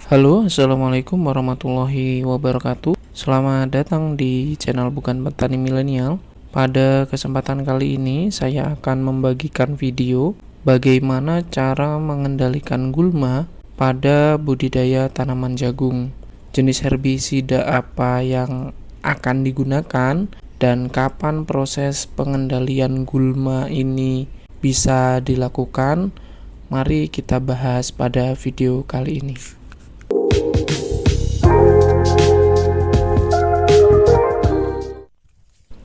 Halo, assalamualaikum warahmatullahi wabarakatuh. Selamat datang di channel Bukan Petani Milenial. Pada kesempatan kali ini, saya akan membagikan video bagaimana cara mengendalikan gulma pada budidaya tanaman jagung. Jenis herbisida apa yang akan digunakan dan kapan proses pengendalian gulma ini bisa dilakukan. Mari kita bahas pada video kali ini.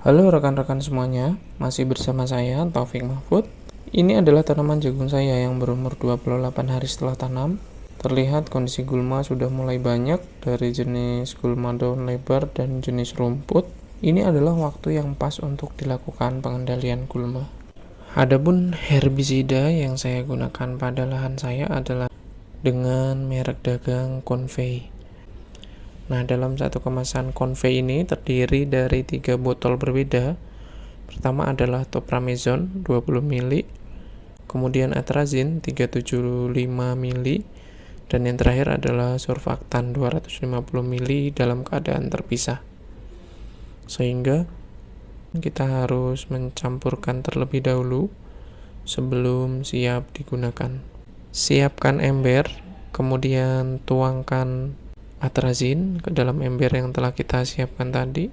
Halo rekan-rekan semuanya, masih bersama saya Taufik Mahfud. Ini adalah tanaman jagung saya yang berumur 28 hari setelah tanam. Terlihat kondisi gulma sudah mulai banyak dari jenis gulma daun lebar dan jenis rumput. Ini adalah waktu yang pas untuk dilakukan pengendalian gulma. Adapun herbisida yang saya gunakan pada lahan saya adalah dengan merek dagang Convey. Nah, dalam satu kemasan Convey ini terdiri dari 3 botol berbeda. Pertama adalah Topramezon 20 ml, kemudian Atrazin 375 ml, dan yang terakhir adalah Surfactan 250 ml dalam keadaan terpisah. Sehingga kita harus mencampurkan terlebih dahulu sebelum siap digunakan. Siapkan ember, kemudian tuangkan atrazin ke dalam ember yang telah kita siapkan tadi.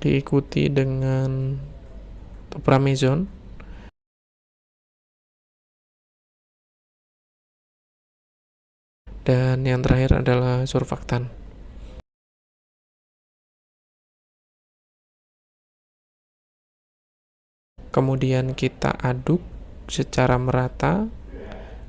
Diikuti dengan Topramezon. Dan yang terakhir adalah Surfactan. Kemudian kita aduk secara merata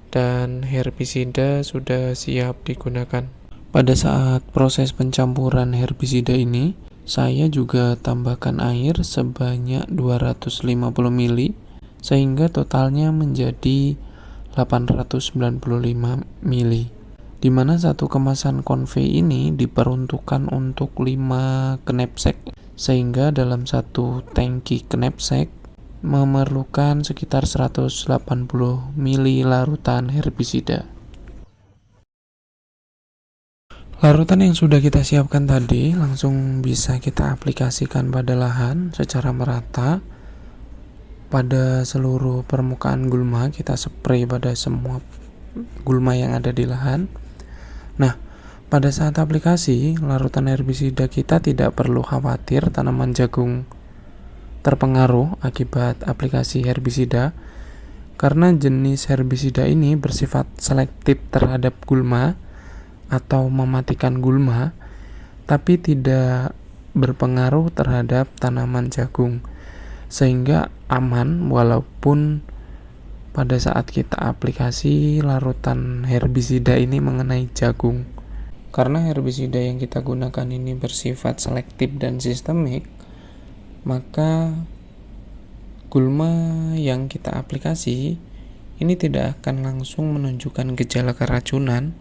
dan herbisida sudah siap digunakan. Pada saat proses pencampuran herbisida ini, saya juga tambahkan air sebanyak 250 ml sehingga totalnya menjadi 895 ml. Di mana satu kemasan Convey ini diperuntukkan untuk 5 knapsack, sehingga dalam satu tangki knapsack memerlukan sekitar 180 ml larutan herbisida. Larutan yang sudah kita siapkan tadi langsung bisa kita aplikasikan pada lahan secara merata. Pada seluruh permukaan gulma kita spray pada semua gulma yang ada di lahan. Nah, pada saat aplikasi larutan herbisida kita tidak perlu khawatir tanaman jagung terpengaruh akibat aplikasi herbisida, karena jenis herbisida ini bersifat selektif terhadap gulma atau mematikan gulma, tapi tidak berpengaruh terhadap tanaman jagung, sehingga aman walaupun pada saat kita aplikasi larutan herbisida ini mengenai jagung. Karena herbisida yang kita gunakan ini bersifat selektif dan sistemik, maka gulma yang kita aplikasi ini tidak akan langsung menunjukkan gejala keracunan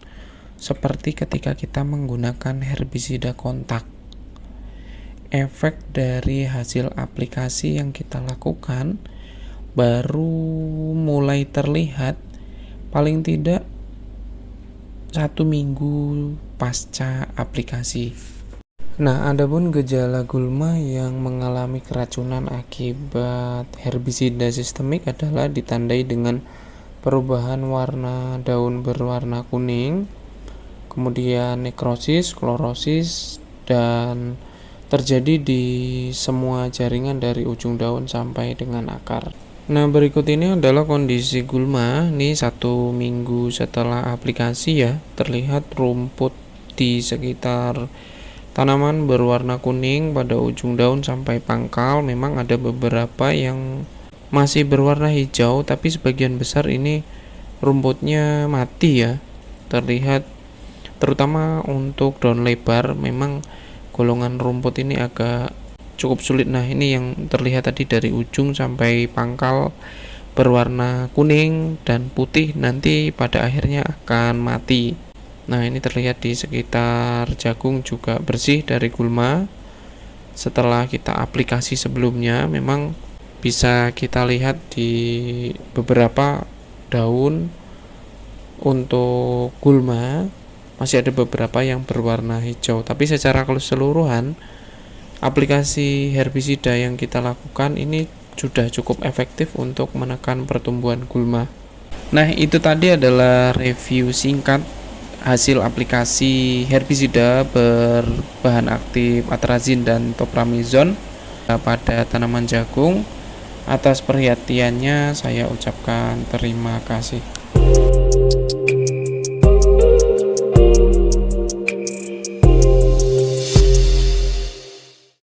seperti ketika kita menggunakan herbisida kontak. Efek dari hasil aplikasi yang kita lakukan baru mulai terlihat paling tidak 1 minggu pasca aplikasi. Nah, adapun gejala gulma yang mengalami keracunan akibat herbisida sistemik adalah ditandai dengan perubahan warna daun berwarna kuning, kemudian nekrosis, klorosis, dan terjadi di semua jaringan dari ujung daun sampai dengan akar. Nah, berikut ini adalah kondisi gulma. Ini 1 minggu setelah aplikasi ya. Terlihat rumput di sekitar tanaman berwarna kuning pada ujung daun sampai pangkal. Memang ada beberapa yang masih berwarna hijau, tapi sebagian besar ini rumputnya mati ya. Terlihat terutama untuk daun lebar, memang golongan rumput ini agak cukup sulit. Nah, ini yang terlihat tadi dari ujung sampai pangkal berwarna kuning dan putih, nanti pada akhirnya akan mati. Nah, ini terlihat di sekitar jagung juga bersih dari gulma. setelah kita aplikasi sebelumnya, memang bisa kita lihat di beberapa daun untuk gulma masih ada beberapa yang berwarna hijau, tapi secara keseluruhan aplikasi herbisida yang kita lakukan ini sudah cukup efektif untuk menekan pertumbuhan gulma. Nah, itu tadi adalah review singkat hasil aplikasi herbisida berbahan aktif atrazin dan topramizon pada tanaman jagung. Atas perhatiannya saya ucapkan terima kasih.